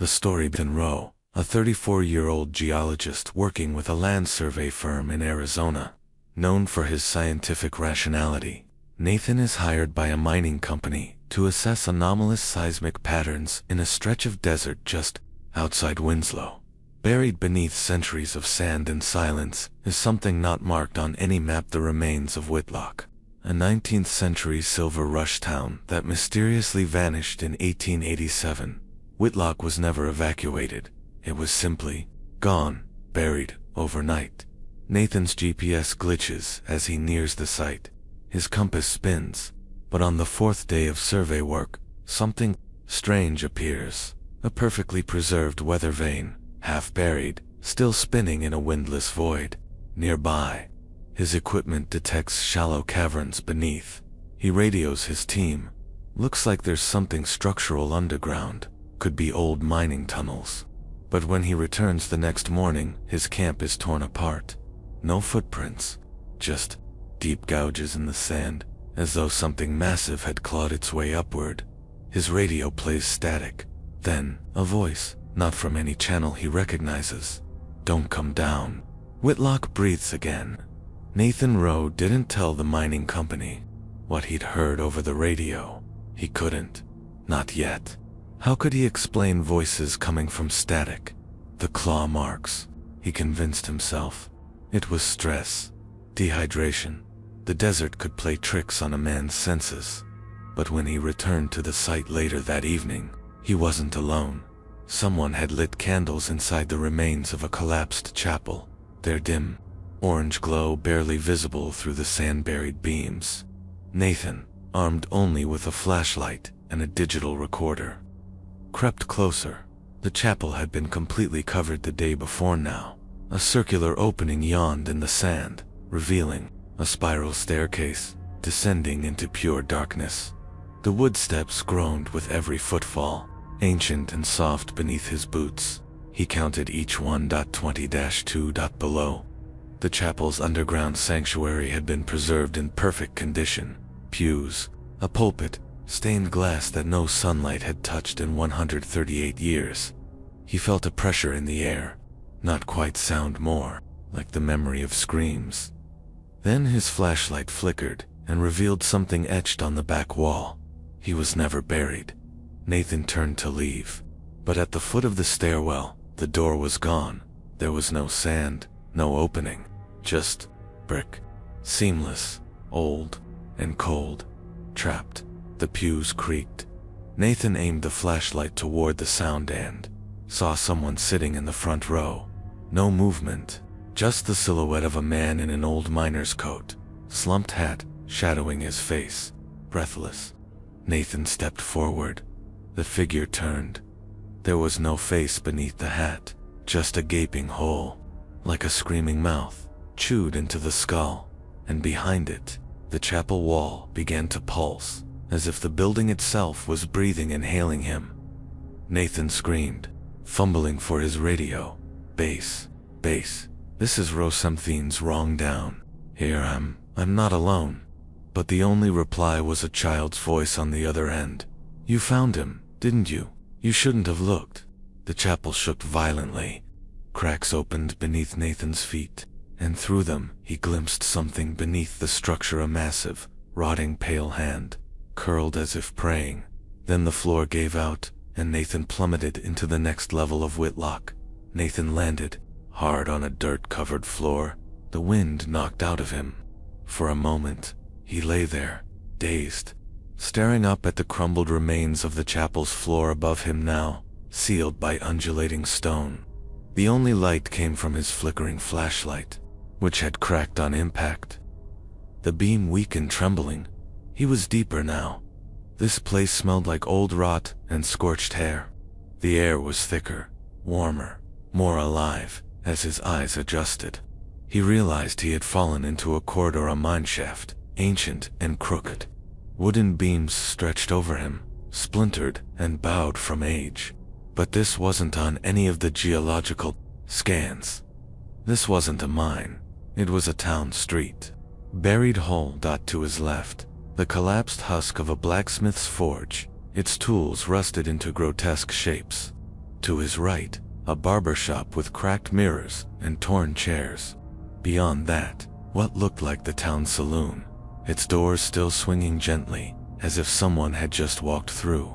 The story began Rowe, a 34-year-old geologist working with a land survey firm in Arizona. Known for his scientific rationality, Nathan is hired by a mining company to assess anomalous seismic patterns in a stretch of desert just outside Winslow. Buried beneath centuries of sand and silence is something not marked on any map: the remains of Whitlock, a 19th-century silver rush town that mysteriously vanished in 1887. Whitlock was never evacuated. It was simply gone, buried overnight. Nathan's GPS glitches as he nears the site. His compass spins, but on the fourth day of survey work, something strange appears. A perfectly preserved weather vane, half buried, still spinning in a windless void. Nearby, his equipment detects shallow caverns beneath. He radios his team. Looks like there's something structural underground. Could be old mining tunnels. But when he returns the next morning, his camp is torn apart. No footprints, just deep gouges in the sand, as though something massive had clawed its way upward. His radio plays static. Then, a voice, not from any channel he recognizes. "Don't come down." Whitlock breathes again. Nathan Rowe didn't tell the mining company what he'd heard over the radio. He couldn't. Not yet. How could he explain voices coming from static? The claw marks, he convinced himself. It was stress, dehydration. The desert could play tricks on a man's senses. But when he returned to the site later that evening, he wasn't alone. Someone had lit candles inside the remains of a collapsed chapel, their dim, orange glow barely visible through the sand-buried beams. Nathan, armed only with a flashlight and a digital recorder, crept closer. The chapel had been completely covered the day before now. A circular opening yawned in the sand, revealing a spiral staircase descending into pure darkness. The wood steps groaned with every footfall, ancient and soft beneath his boots. He counted each 1.20-2. Below. The chapel's underground sanctuary had been preserved in perfect condition. Pews, a pulpit, stained glass that no sunlight had touched in 138 years. He felt a pressure in the air, not quite sound, more like the memory of screams. Then his flashlight flickered and revealed something etched on the back wall. He was never buried. Nathan turned to leave, but at the foot of the stairwell, the door was gone. There was no sand, no opening, just brick. Seamless, old, and cold. Trapped. The pews creaked. Nathan aimed the flashlight toward the sound and saw someone sitting in the front row. No movement, just the silhouette of a man in an old miner's coat, slumped hat shadowing his face, breathless. Nathan stepped forward. The figure turned. There was no face beneath the hat, just a gaping hole, like a screaming mouth, chewed into the skull. And behind it, the chapel wall began to pulse, as if the building itself was breathing and hailing him. Nathan screamed, fumbling for his radio. "Base, base, this is Rowe. Something's wrong down here. I'm not alone." But the only reply was a child's voice on the other end. "You found him, didn't you? You shouldn't have looked." The chapel shook violently. Cracks opened beneath Nathan's feet, and through them he glimpsed something beneath the structure: a massive, rotting pale hand, curled as if praying. Then the floor gave out, and Nathan plummeted into the next level of Whitlock. Nathan landed hard on a dirt-covered floor. The wind knocked out of him. For a moment, he lay there, dazed, staring up at the crumbled remains of the chapel's floor above him, now sealed by undulating stone. The only light came from his flickering flashlight, which had cracked on impact. The beam weakened, trembling. He was deeper now. This place smelled like old rot and scorched hair. The air was thicker, warmer, more alive. As his eyes adjusted, he realized he had fallen into a corridor, a mineshaft, ancient and crooked. Wooden beams stretched over him, splintered and bowed from age. But this wasn't on any of the geological scans. This wasn't a mine. It was a town street. Buried whole. To his left, the collapsed husk of a blacksmith's forge, its tools rusted into grotesque shapes. To his right, a barber shop with cracked mirrors and torn chairs. Beyond that, what looked like the town saloon, its doors still swinging gently, as if someone had just walked through.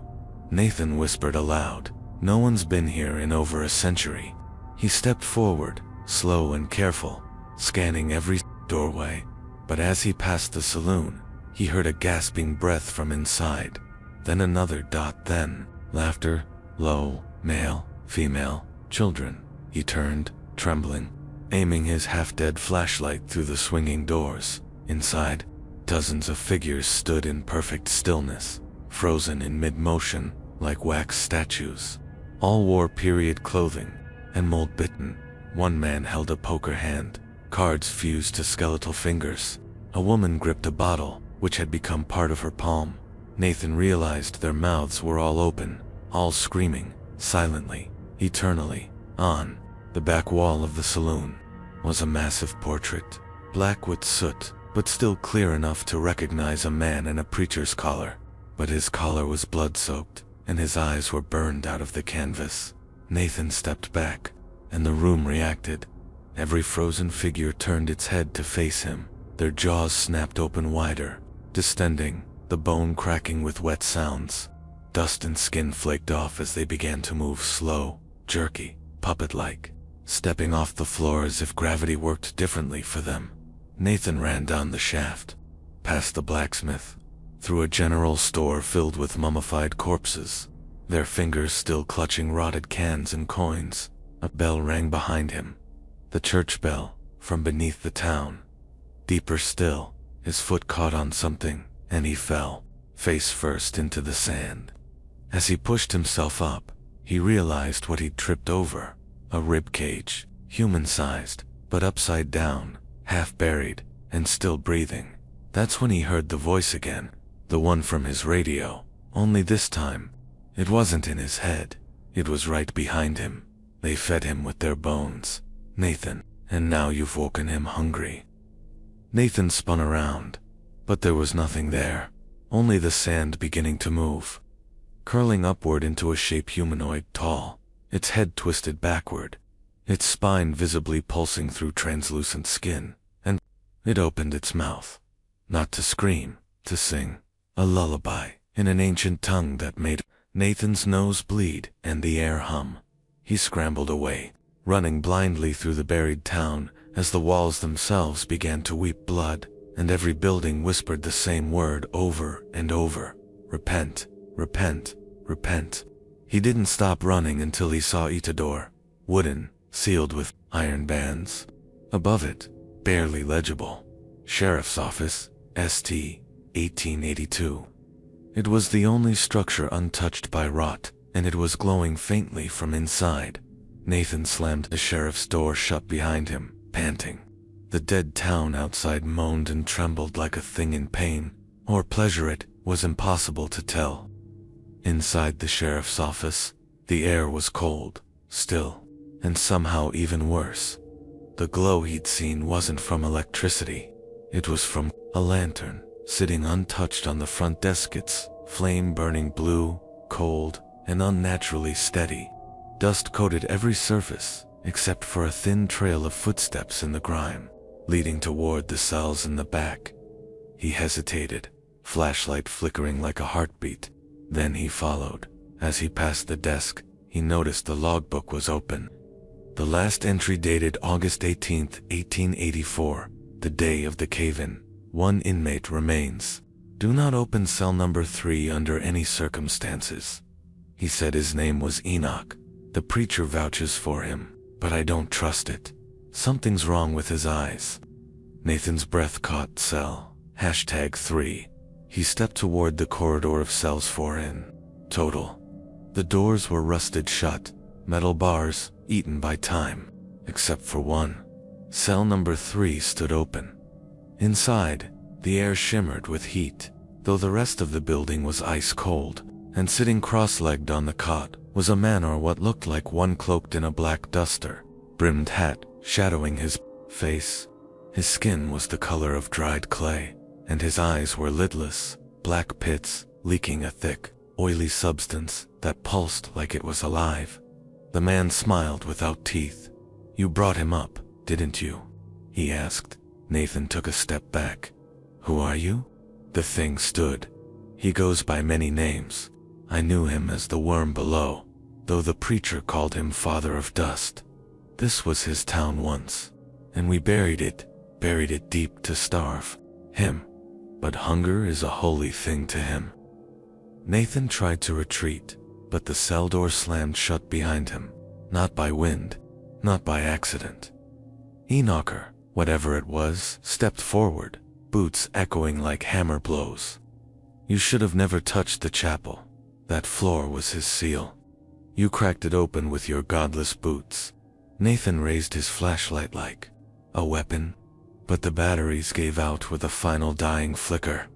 Nathan whispered aloud, "No one's been here in over a century." He stepped forward, slow and careful, scanning every doorway. But as he passed the saloon, he heard a gasping breath from inside. Then another dot, then laughter, low, male, female, children. He turned, trembling, aiming his half-dead flashlight through the swinging doors. Inside, dozens of figures stood in perfect stillness, frozen in mid-motion, like wax statues. All wore period clothing, and mold-bitten. One man held a poker hand, cards fused to skeletal fingers. A woman gripped a bottle, which had become part of her palm. Nathan realized their mouths were all open, all screaming, silently, eternally. On the back wall of the saloon was a massive portrait, black with soot, but still clear enough to recognize a man in a preacher's collar. But his collar was blood-soaked, and his eyes were burned out of the canvas. Nathan stepped back, and the room reacted. Every frozen figure turned its head to face him, their jaws snapped open wider, distending, the bone cracking with wet sounds. Dust and skin flaked off as they began to move, slow, jerky, puppet-like, stepping off the floor as if gravity worked differently for them. Nathan ran down the shaft, past the blacksmith, through a general store filled with mummified corpses, their fingers still clutching rotted cans and coins. A bell rang behind him, the church bell, from beneath the town. Deeper still, his foot caught on something, and he fell, face first, into the sand. As he pushed himself up, he realized what he'd tripped over: a rib cage, human-sized, but upside down, half buried, and still breathing. That's when he heard the voice again, the one from his radio, only this time, it wasn't in his head, it was right behind him. They fed him with their bones, Nathan, and now you've woken him hungry. Nathan spun around, but there was nothing there, only the sand beginning to move, curling upward into a shape humanoid, tall, its head twisted backward, its spine visibly pulsing through translucent skin, and it opened its mouth, not to scream, to sing, a lullaby, in an ancient tongue that made Nathan's nose bleed and the air hum. He scrambled away, running blindly through the buried town as the walls themselves began to weep blood, and every building whispered the same word over and over: repent, repent, repent. He didn't stop running until he saw a door, wooden, sealed with iron bands. Above it, barely legible: Sheriff's Office, St. 1882. It was the only structure untouched by rot, and it was glowing faintly from inside. Nathan slammed the sheriff's door shut behind him, panting. The dead town outside moaned and trembled like a thing in pain, or pleasure. It was impossible to tell. Inside the sheriff's office, the air was cold, still, and somehow even worse. The glow he'd seen wasn't from electricity. It was from a lantern, sitting untouched on the front desk, its flame burning blue, cold, and unnaturally steady. Dust coated every surface, except for a thin trail of footsteps in the grime, leading toward the cells in the back. He hesitated, flashlight flickering like a heartbeat. Then he followed. As he passed the desk, he noticed the logbook was open. The last entry dated August 18, 1884, the day of the cave-in. One inmate remains. Do not open cell number 3 under any circumstances. He said his name was Enoch. The preacher vouches for him, but I don't trust it. Something's wrong with his eyes. Nathan's breath caught. Cell, #3. He stepped toward the corridor of cells 4 in total. The doors were rusted shut, metal bars, eaten by time, except for one. Cell number 3 stood open. Inside, the air shimmered with heat, though the rest of the building was ice cold, and sitting cross-legged on the cot was a man, or what looked like one, cloaked in a black duster, brimmed hat shadowing his face. His skin was the color of dried clay, and his eyes were lidless, black pits, leaking a thick, oily substance that pulsed like it was alive. The man smiled without teeth. You brought him up, didn't you? He asked. Nathan took a step back. Who are you? The thing stood. He goes by many names. I knew him as the worm below, though the preacher called him Father of Dust. This was his town once, and we buried it deep to starve him. But hunger is a holy thing to him. Nathan tried to retreat, but the cell door slammed shut behind him, not by wind, not by accident. Enocher, whatever it was, stepped forward, boots echoing like hammer blows. You should have never touched the chapel. That floor was his seal. You cracked it open with your godless boots. Nathan raised his flashlight like a weapon, but the batteries gave out with a final dying flicker.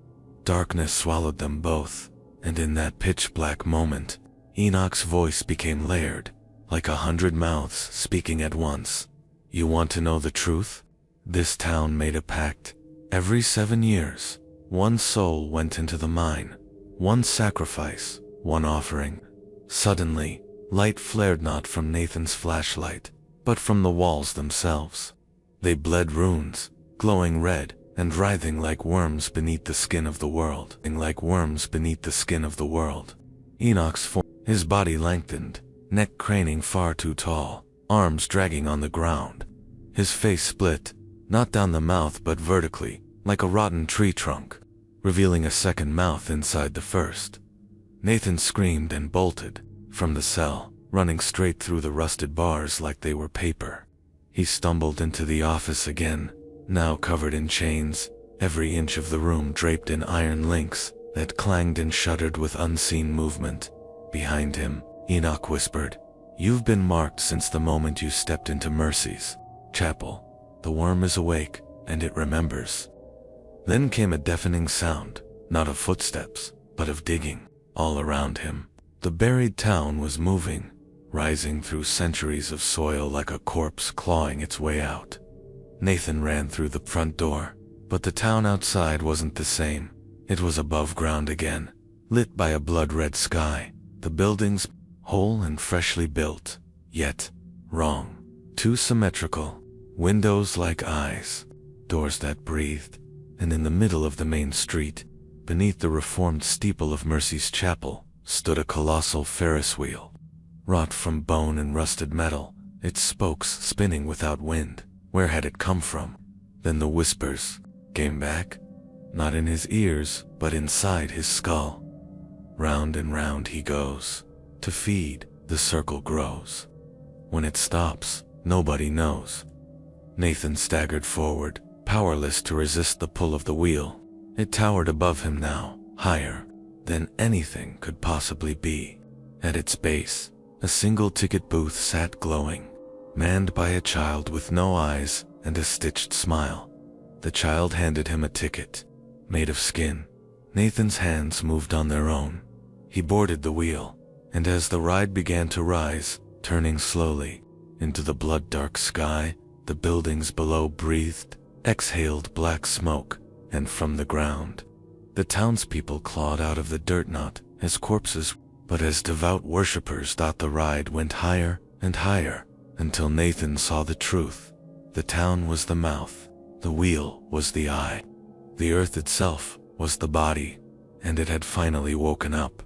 Darkness swallowed them both, and in that pitch-black moment, Enoch's voice became layered, like 100 mouths speaking at once. You want to know the truth? This town made a pact. Every 7 years, one soul went into the mine, one sacrifice, one offering. Suddenly, light flared not from Nathan's flashlight, but from the walls themselves. They bled runes, glowing red, and writhing like worms beneath the skin of the world. Enoch's form, his body lengthened, neck craning far too tall, arms dragging on the ground. His face split, not down the mouth but vertically, like a rotten tree trunk, revealing a second mouth inside the first. Nathan screamed and bolted from the cell, running straight through the rusted bars like they were paper. He stumbled into the office again, now covered in chains, every inch of the room draped in iron links that clanged and shuddered with unseen movement. Behind him, Enoch whispered, "You've been marked since the moment you stepped into Mercy's chapel. The worm is awake, and it remembers." Then came a deafening sound, not of footsteps, but of digging. All around him, the buried town was moving, rising through centuries of soil like a corpse clawing its way out. Nathan ran through the front door, but the town outside wasn't the same. It was above ground again, lit by a blood-red sky. The buildings, whole and freshly built, yet wrong. Too symmetrical, windows like eyes, doors that breathed, and in the middle of the main street, beneath the reformed steeple of Mercy's chapel, stood a colossal Ferris wheel. Wrought from bone and rusted metal, its spokes spinning without wind. Where had it come from? Then the whispers came back, not in his ears, but inside his skull. Round and round he goes. To feed, the circle grows. When it stops, nobody knows. Nathan staggered forward, powerless to resist the pull of the wheel. It towered above him now, higher than anything could possibly be. At its base, a single ticket booth sat glowing, manned by a child with no eyes and a stitched smile. The child handed him a ticket, made of skin. Nathan's hands moved on their own. He boarded the wheel, and as the ride began to rise, turning slowly into the blood-dark sky, the buildings below breathed, exhaled black smoke, and from the ground, the townspeople clawed out of the dirt not as corpses, but as devout worshippers. The ride went higher and higher, until Nathan saw the truth. The town was the mouth, the wheel was the eye, the earth itself was the body, and it had finally woken up.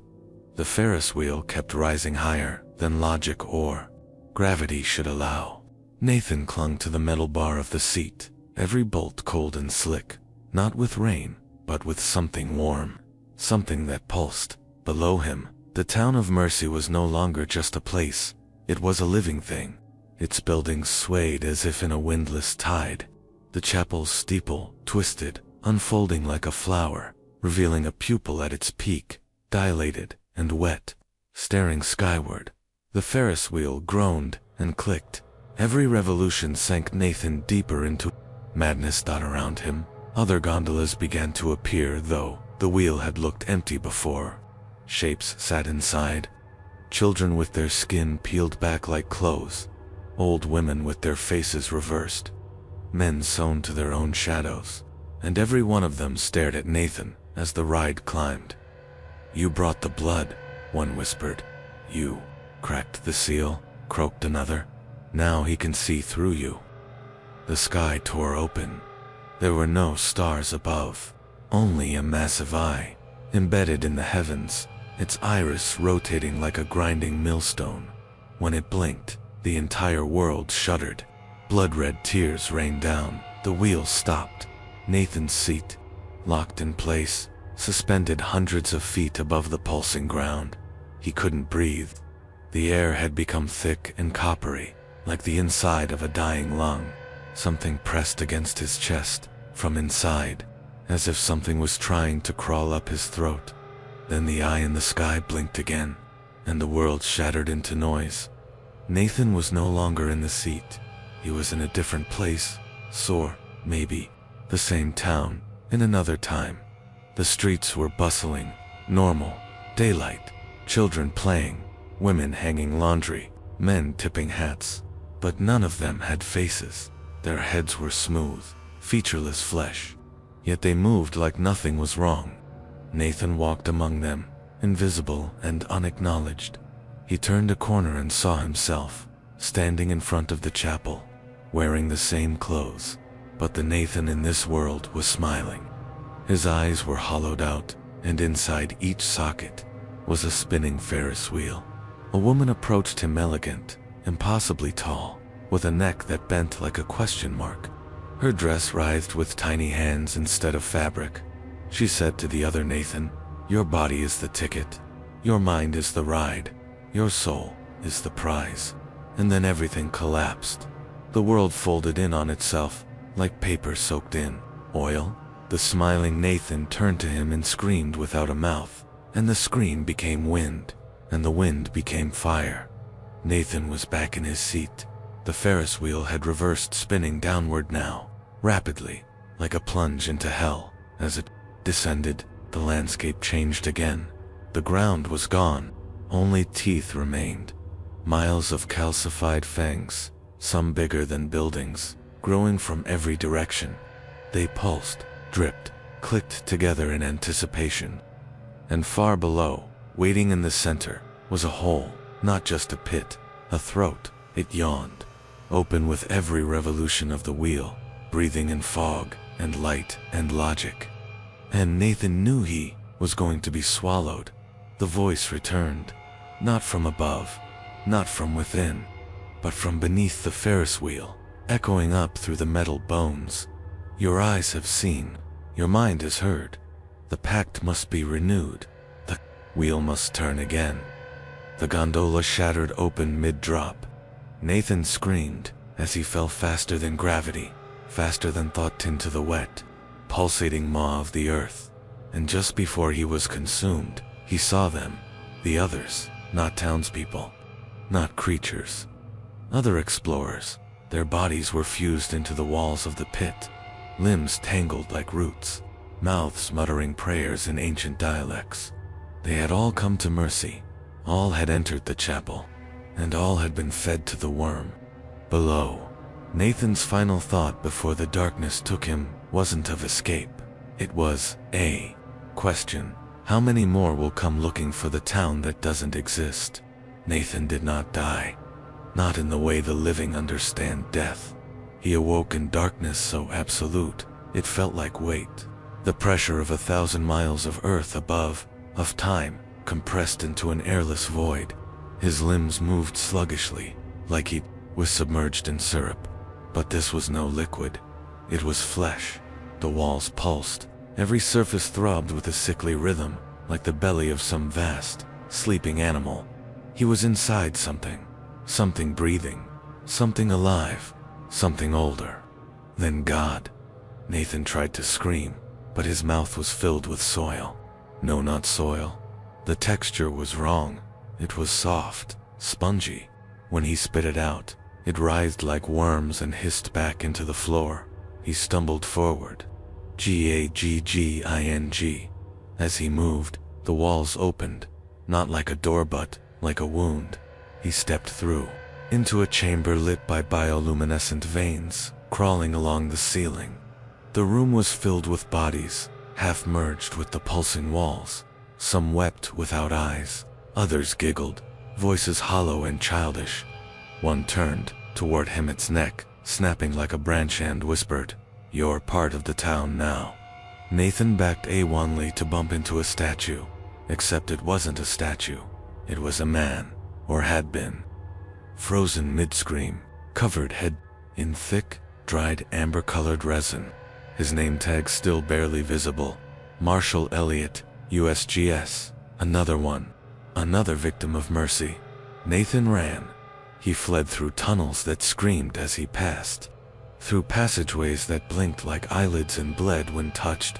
The Ferris wheel kept rising higher than logic or gravity should allow. Nathan clung to the metal bar of the seat, every bolt cold and slick, not with rain, but with something warm, something that pulsed. Below him, the town of Mercy was no longer just a place, it was a living thing. Its buildings swayed as if in a windless tide. The chapel's steeple twisted, unfolding like a flower, revealing a pupil at its peak, dilated and wet, staring skyward. The Ferris wheel groaned and clicked. Every revolution sank Nathan deeper into madness. Around him, other gondolas began to appear, though the wheel had looked empty before. Shapes sat inside. Children with their skin peeled back like clothes. Old women with their faces reversed. Men sewn to their own shadows. And every one of them stared at Nathan as the ride climbed. "You brought the blood," one whispered. "You cracked the seal." croaked another. "Now he can see through you." The sky tore open. There were no stars above, only a massive eye, embedded in the heavens, its iris rotating like a grinding millstone. When it blinked, the entire world shuddered. Blood-red tears rained down. The wheel stopped. Nathan's seat, locked in place, suspended hundreds of feet above the pulsing ground. He couldn't breathe. The air had become thick and coppery, like the inside of a dying lung. Something pressed against his chest, from inside, as if something was trying to crawl up his throat. Then the eye in the sky blinked again, and the world shattered into noise. Nathan was no longer in the seat. He was in a different place, maybe, the same town, in another time. The streets were bustling, normal, daylight, children playing, women hanging laundry, men tipping hats. But none of them had faces. Their heads were smooth, featureless flesh. Yet they moved like nothing was wrong. Nathan walked among them, invisible and unacknowledged. He turned a corner and saw himself, standing in front of the chapel, wearing the same clothes. But the Nathan in this world was smiling. His eyes were hollowed out, and inside each socket was a spinning Ferris wheel. A woman approached him, elegant, impossibly tall, with a neck that bent like a question mark. Her dress writhed with tiny hands instead of fabric. She said to the other Nathan, "Your body is the ticket. Your mind is the ride. Your soul is the prize." And then everything collapsed. The world folded in on itself, like paper soaked in oil. The smiling Nathan turned to him and screamed without a mouth, and the scream became wind, and the wind became fire. Nathan was back in his seat. The Ferris wheel had reversed, spinning downward now, rapidly, like a plunge into hell. As it descended, the landscape changed again. The ground was gone. Only teeth remained. Miles of calcified fangs, some bigger than buildings, growing from every direction. They pulsed, dripped, clicked together in anticipation. And far below, waiting in the center, was a hole, not just a pit, a throat. It yawned, open with every revolution of the wheel, breathing in fog and light and logic. And Nathan knew he was going to be swallowed. The voice returned, not from above, not from within, but from beneath the Ferris wheel, echoing up through the metal bones. "Your eyes have seen, your mind has heard. The pact must be renewed. The wheel must turn again." The gondola shattered open mid-drop. Nathan screamed as he fell faster than gravity, faster than thought, into the wet, pulsating maw of the earth. And just before he was consumed, he saw them, the others, not townspeople, not creatures. Other explorers. Their bodies were fused into the walls of the pit, limbs tangled like roots, mouths muttering prayers in ancient dialects. They had all come to mercy. All had entered the chapel, and all had been fed to the worm. Below, Nathan's final thought before the darkness took him wasn't of escape. It was a question. How many more will come looking for the town that doesn't exist? Nathan did not die. Not in the way the living understand death. He awoke in darkness so absolute, it felt like weight. The pressure of 1,000 miles of earth above, of time, compressed into an airless void. His limbs moved sluggishly, like he was submerged in syrup. But this was no liquid. It was flesh. The walls pulsed. Every surface throbbed with a sickly rhythm, like the belly of some vast, sleeping animal. He was inside something. Something breathing. Something alive. Something older than God. Nathan tried to scream, but his mouth was filled with soil. No, not soil. The texture was wrong. It was soft, spongy. When he spit it out, it writhed like worms and hissed back into the floor. He stumbled forward. Gagging. As he moved, the walls opened, not like a door but like a wound. He stepped through, into a chamber lit by bioluminescent veins, crawling along the ceiling. The room was filled with bodies, half merged with the pulsing walls. Some wept without eyes, others giggled, voices hollow and childish. One turned toward him, its neck snapping like a branch, and whispered, "You're part of the town now." Nathan backed a1ly to bump into a statue, except it wasn't a statue. It was a man, or had been. Frozen mid-scream, covered head in thick, dried amber-colored resin. His name tag still barely visible. Marshall Elliott, USGS. Another one. Another victim of mercy. Nathan ran. He fled through tunnels that screamed as he passed, through passageways that blinked like eyelids and bled when touched.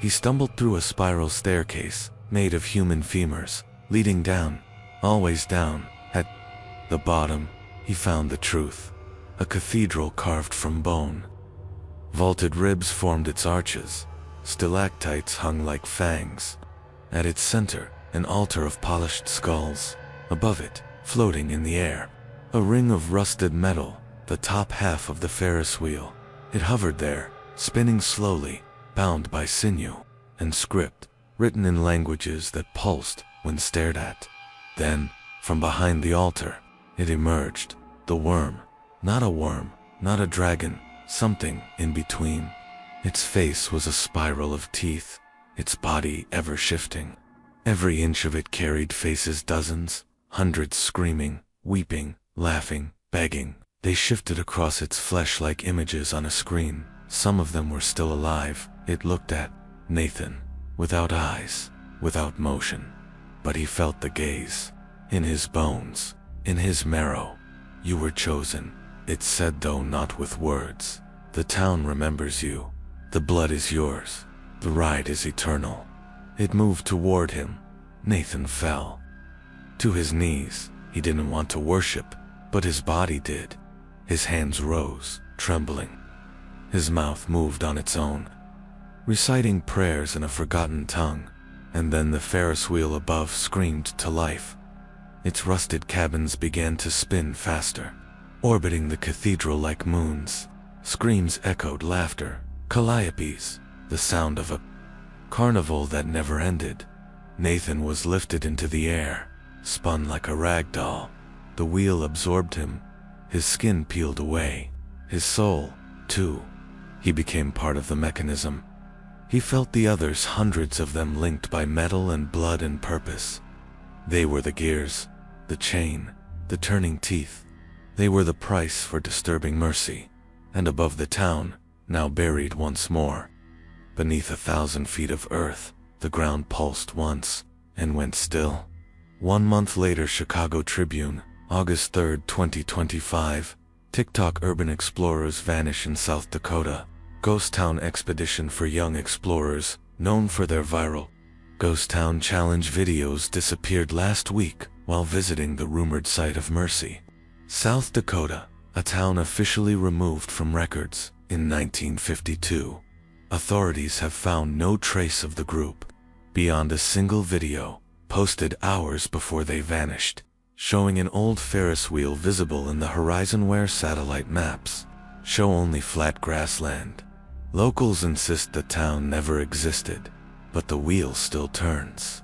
He stumbled through a spiral staircase, made of human femurs, leading down, always down. At the bottom, he found the truth. A cathedral carved from bone. Vaulted ribs formed its arches. Stalactites hung like fangs. At its center, an altar of polished skulls. Above it, floating in the air, a ring of rusted metal, the top half of the Ferris wheel. It hovered there, spinning slowly, bound by sinew and script, written in languages that pulsed when stared at. Then, from behind the altar, it emerged, the worm. Not a worm, not a dragon, something in between. Its face was a spiral of teeth, its body ever shifting. Every inch of it carried faces, dozens, hundreds, screaming, weeping, laughing, begging. They shifted across its flesh like images on a screen. Some of them were still alive. It looked at Nathan, without eyes, without motion. But he felt the gaze. In his bones, in his marrow. "You were chosen," it said, though not with words. "The town remembers you. The blood is yours. The ride is eternal." It moved toward him. Nathan fell to his knees. He didn't want to worship, but his body did. His hands rose, trembling. His mouth moved on its own, reciting prayers in a forgotten tongue. And then the Ferris wheel above screamed to life. Its rusted cabins began to spin faster, orbiting the cathedral like moons. Screams echoed, laughter, calliopes, the sound of a carnival that never ended. Nathan was lifted into the air, spun like a rag doll. The wheel absorbed him. His skin peeled away. His soul, too. He became part of the mechanism. He felt the others, hundreds of them linked by metal and blood and purpose. They were the gears, the chain, the turning teeth. They were the price for disturbing mercy. And above the town, now buried once more, beneath 1,000 feet of earth, the ground pulsed once, and went still. 1 month later, Chicago Tribune, August 3, 2025. TikTok urban explorers vanish in South Dakota. Ghost town expedition for young explorers, known for their viral Ghost Town Challenge videos, disappeared last week while visiting the rumored site of Mercy, South Dakota, a town officially removed from records in 1952. Authorities have found no trace of the group, beyond a single video, posted hours before they vanished, showing an old Ferris wheel visible in the horizon where satellite maps show only flat grassland. Locals insist the town never existed, but the wheel still turns.